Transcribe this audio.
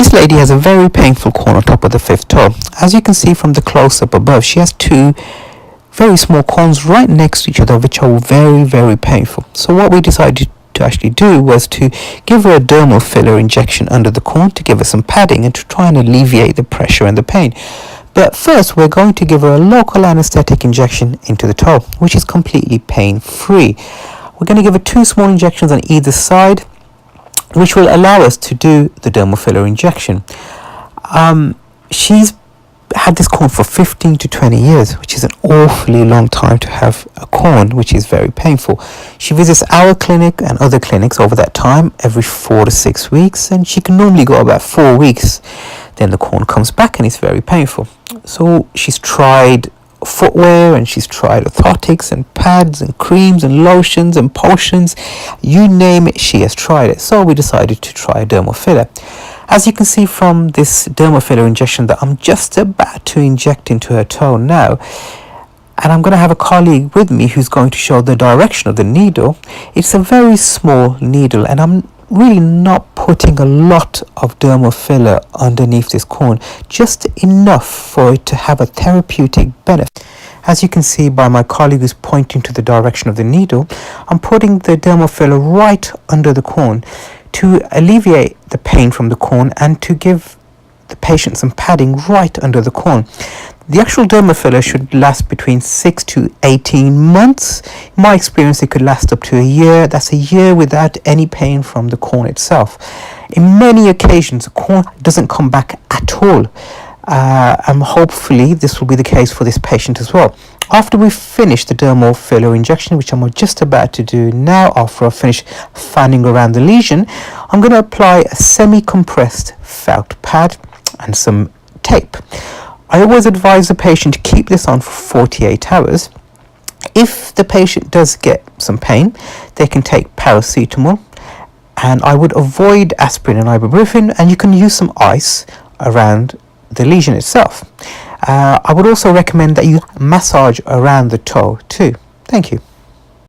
This lady has a very painful corn on top of the fifth toe. As you can see from the close-up above, she has two very small corns right next to each other, which are very, very painful. So what we decided to actually do was to give her a dermal filler injection under the corn to give her some padding and to try and alleviate the pressure and the pain. But first we're going to give her a local anesthetic injection into the toe, which is completely pain-free. We're going to give her 2 small injections on either side, which will allow us to do the dermal filler injection. She's had this corn for 15 to 20 years, which is an awfully long time to have a corn, which is very painful. She visits our clinic and other clinics over that time every 4 to 6 weeks, and she can normally go about 4 weeks. Then the corn comes back and it's very painful. So she's tried footwear and she's tried orthotics and pads and creams and lotions and potions, you name it, she has tried it. So we decided to try a dermal filler. As you can see from this dermal filler injection that I'm just about to inject into her toe now, and I'm going to have a colleague with me who's going to show the direction of the needle. It's a very small needle, and I'm really not putting a lot of dermal filler underneath this corn, just enough for it to have a therapeutic benefit. As you can see by my colleague who's pointing to the direction of the needle, I'm putting the dermal filler right under the corn to alleviate the pain from the corn and to give the patient some padding right under the corn. The actual dermal filler should last between 6 to 18 months. In my experience, it could last up to a year. That's a year without any pain from the corn itself. In many occasions, the corn doesn't come back at all. And hopefully this will be the case for this patient as well. After we finish the dermal filler injection, which I'm just about to do now, after I finish fanning around the lesion, I'm going to apply a semi-compressed felt pad and some tape. I always advise the patient to keep this on for 48 hours. If the patient does get some pain, they can take paracetamol, and I would avoid aspirin and ibuprofen, and you can use some ice around the lesion itself. I would also recommend that you massage around the toe too. Thank you.